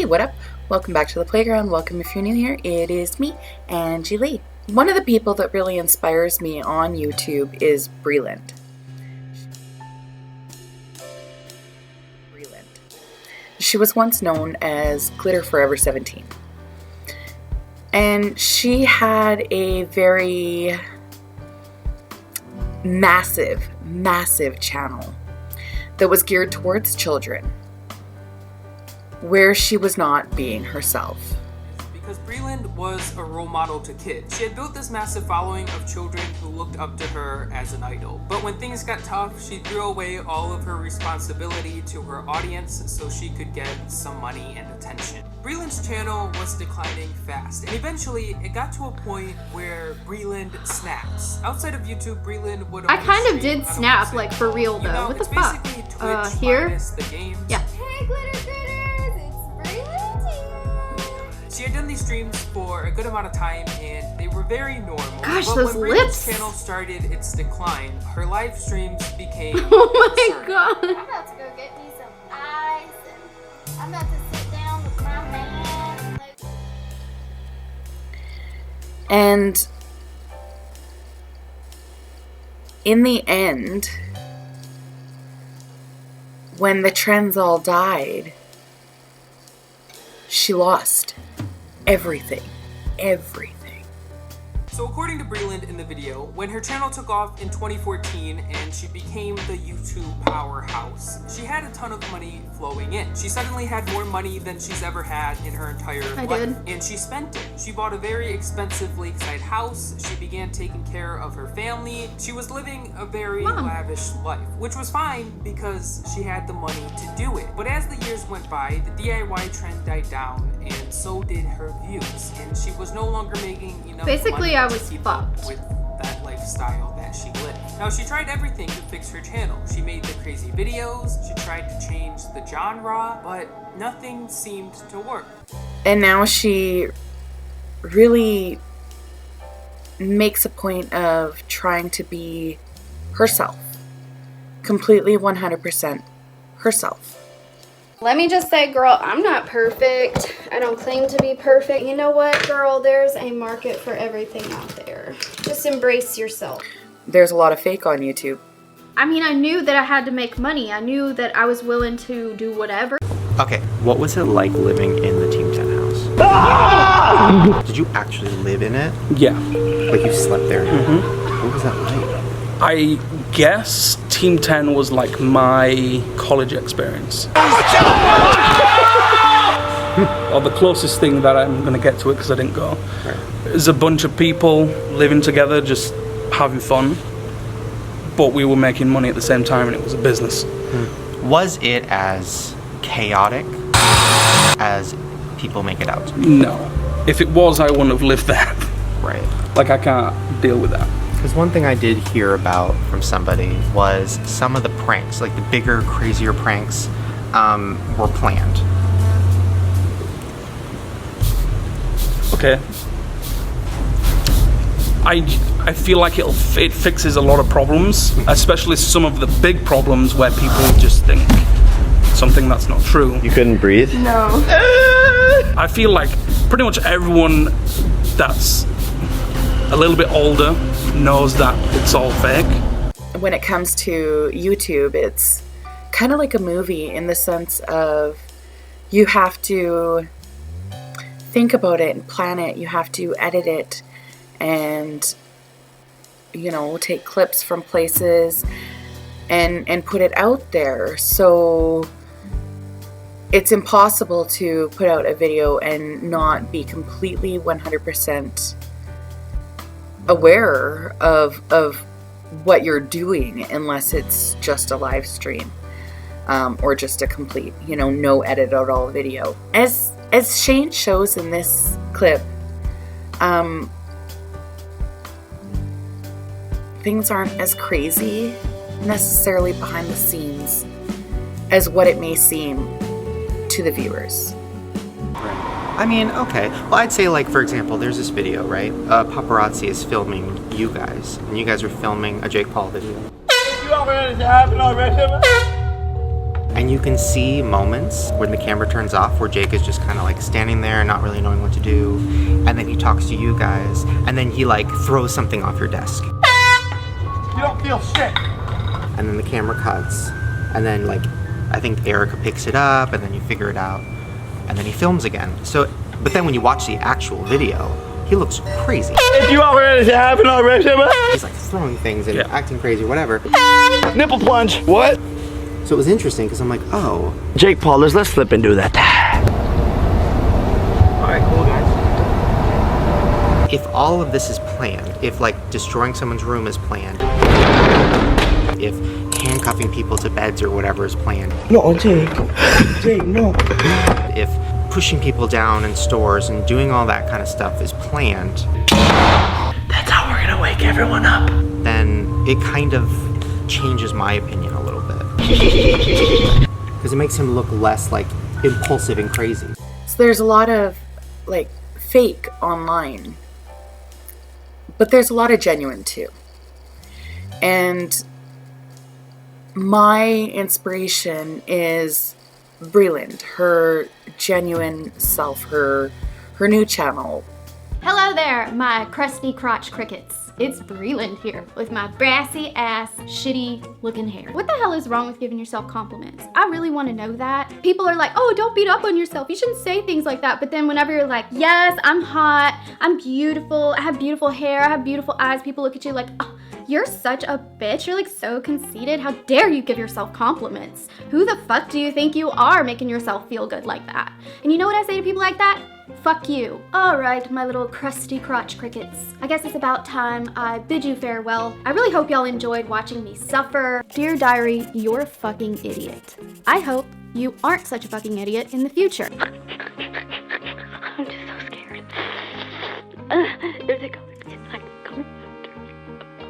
Hey, what up? Welcome back to the playground. Welcome if you're new here. It is me, Angey Lee. One of the people that really inspires me on YouTube is Breland. She was once known as Glitter Forever 17. And she had a very massive channel that was geared towards children, where she was not being herself. Because Breland was a role model to kids. She had built this massive following of children who looked up to her as an idol. But when things got tough, she threw away all of her responsibility to her audience so she could get some money and attention. Breland's channel was declining fast, and eventually it got to a point where Breland snaps. Outside of YouTube, Breland would I kind of did snap, like for real though. What the fuck? Twitch here? The game. Yeah. Hey glitters, it's Breland here. She had done these streams for a good amount of time and they were very normal. Gosh, but those when lips! Breland's channel started its decline, her live streams became Oh my absurd. god. I'm about to go get me some ice and I'm about to sit down with my man. And in the end, when the trends all died, she lost everything. So according to Breland in the video, when her channel took off in 2014 and she became the YouTube powerhouse, she had a ton of money flowing in. She suddenly had more money than she's ever had in her entire life. And she spent it. She bought a very expensive lakeside house. She began taking care of her family. She was living a very lavish life, which was fine because she had the money to do it. But as the years went by, the DIY trend died down and so did her views. And she was no longer making enough money I was keep up fucked with that lifestyle that she lived. Now she tried everything to fix her channel. She made the crazy videos, she tried to change the genre, but nothing seemed to work. And now she really makes a point of trying to be herself. Completely 100% herself. Let me just say, girl, I'm not perfect. I don't claim to be perfect. You know what, girl? There's a market for everything out there. Just embrace yourself. There's a lot of fake on YouTube. I mean, I knew that I had to make money. I knew that I was willing to do whatever. Okay, what was it like living in the Team 10 house? Ah! Did you actually live in it? Yeah. Like you slept there? Mm-hmm. What was that like? I guess Team 10 was like my college experience. Or the closest thing that I'm going to get to it because I didn't go. Right. There's a bunch of people living together, just having fun. But we were making money at the same time and it was a business. Was it as chaotic as people make it out to be? No. If it was, I wouldn't have lived there. Right. Like, I can't deal with that. Because one thing I did hear about from somebody was some of the pranks, like the bigger, crazier pranks, were planned. Okay. I feel like it fixes a lot of problems, especially some of the big problems where people just think something that's not true. You couldn't breathe? No. I feel like pretty much everyone that's a little bit older knows that it's all fake. When it comes to YouTube, it's kind of like a movie in the sense of you have to think about it and plan it. You have to edit it and, you know, take clips from places and put it out there. So it's impossible to put out a video and not be completely 100% aware of what you're doing unless it's just a live stream or just a complete, you know, no edit at all video. As Shane shows in this clip, things aren't as crazy necessarily behind the scenes as what it may seem to the viewers. I mean, okay. Well, I'd say, like, for example, there's this video, right? Paparazzi is filming you guys, and you guys are filming a Jake Paul video. And you can see moments when the camera turns off where Jake is just kind of like standing there, not really knowing what to do. And then he talks to you guys, and then he like throws something off your desk. You don't feel shit. And then the camera cuts, and then like I think Erica picks it up, and then you figure it out, and then he films again. So, but then when you watch the actual video, he looks crazy. If you already happen already, He's like throwing things and acting crazy, whatever. nipple plunge. What? So it was interesting because I'm like, oh. Jake Paul, let's flip and do that. All right, cool guys. If all of this is planned, if like destroying someone's room is planned, if handcuffing people to beds or whatever is planned, No, Jake. Jake, no. if pushing people down in stores and doing all that kind of stuff is planned, That's how we're gonna wake everyone up. then it kind of changes my opinion a little bit. Because it makes him look less like impulsive and crazy. So there's a lot of like fake online, but there's a lot of genuine too. And my inspiration is Breland, her genuine self, her new channel. Hello there, my crusty crotch crickets. It's Breland here with my brassy ass, shitty looking hair. What the hell is wrong with giving yourself compliments? I really want to know that. People are like, oh, don't beat up on yourself. You shouldn't say things like that. But then whenever you're like, yes, I'm hot, I'm beautiful, I have beautiful hair, I have beautiful eyes, people look at you like, oh, you're such a bitch. You're like so conceited. How dare you give yourself compliments? Who the fuck do you think you are making yourself feel good like that? And you know what I say to people like that? Fuck you. Alright, my little crusty crotch crickets. I guess it's about time I bid you farewell. I really hope y'all enjoyed watching me suffer. Dear diary, you're a fucking idiot. I hope you aren't such a fucking idiot in the future. I'm just so scared. Is it coming? It's like coming.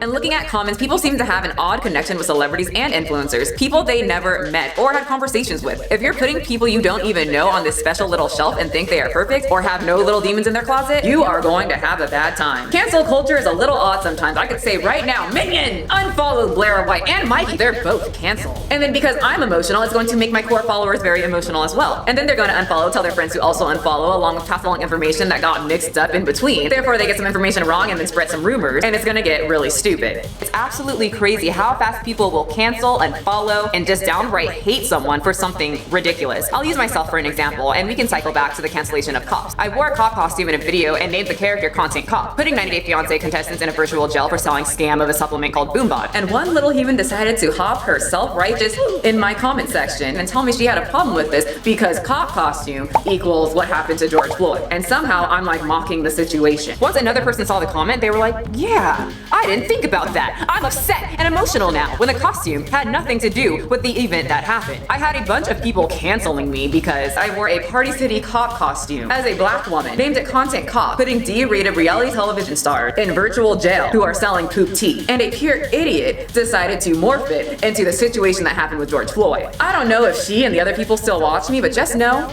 And looking at comments, people seem to have an odd connection with celebrities and influencers, people they never met or had conversations with. If you're putting people you don't even know on this special little shelf and think they are perfect or have no little demons in their closet, you are going to have a bad time. Cancel culture is a little odd sometimes. I could say right now, Minion, unfollow Blair White and Mikey. They're both canceled. And then because I'm emotional, it's going to make my core followers very emotional as well. And then they're going to unfollow, tell their friends to also unfollow, along with pass along information that got mixed up in between. Therefore, they get some information wrong and then spread some rumors, and it's going to get really stupid. It's absolutely crazy how fast people will cancel, unfollow, and just downright hate someone for something ridiculous. I'll use myself for an example, and we can cycle back to the cancellation of cops. I wore a cop costume in a video and named the character Content Cop, putting 90 Day Fiancé contestants in a virtual jail for selling scam of a supplement called Boombot. And one little human decided to hop her self-righteous in my comment section and tell me she had a problem with this because cop costume equals what happened to George Floyd. And somehow I'm like mocking the situation. Once another person saw the comment, they were like, yeah, I didn't think about that. I'm upset and emotional now when the costume had nothing to do with the event that happened. I had a bunch of people canceling me because I wore a Party City cop costume as a black woman, named it Content Cop, putting D-rated reality television stars in virtual jail who are selling poop tea. And a pure idiot decided to morph it into the situation that happened with George Floyd. I don't know if she and the other people still watch me, but just know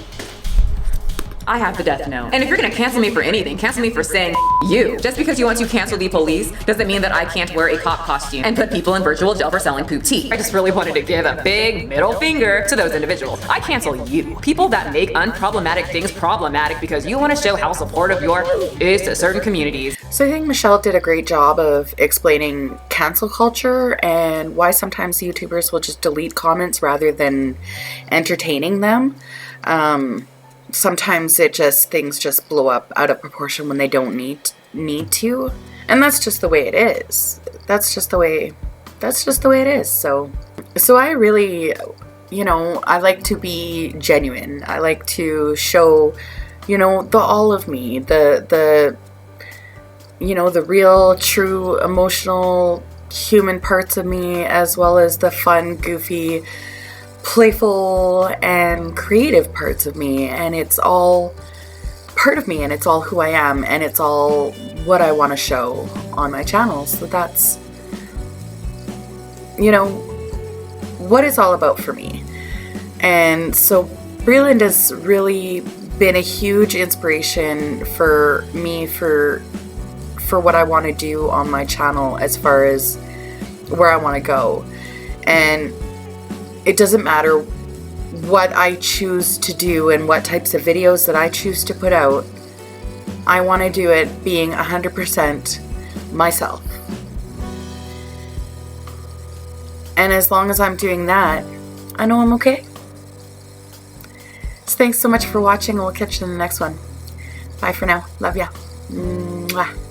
I have the death note. And if you're gonna cancel me for anything, cancel me for saying you. Just because you want to cancel the police doesn't mean that I can't wear a cop costume and put people in virtual jail for selling poop tea. I just really wanted to give a big middle finger to those individuals. I cancel you. People that make unproblematic things problematic because you want to show how supportive you are is to certain communities. So I think Michelle did a great job of explaining cancel culture and why sometimes YouTubers will just delete comments rather than entertaining them. Sometimes things just blow up out of proportion when they don't need to, and that's just the way it is. That's just the way it is. So I really, I like to be genuine. I like to show, the all of me, the real, true, emotional, human parts of me, as well as the fun, goofy, playful and creative parts of me, and it's all part of me, and it's all who I am, and it's all what I want to show on my channel. So that's what it's all about for me. And so Breland has really been a huge inspiration for me for what I want to do on my channel as far as where I want to go. And it doesn't matter what I choose to do and what types of videos that I choose to put out, I want to do it being 100% myself. And as long as I'm doing that, I know I'm okay. So thanks so much for watching, and we'll catch you in the next one. Bye for now. Love ya. Mwah.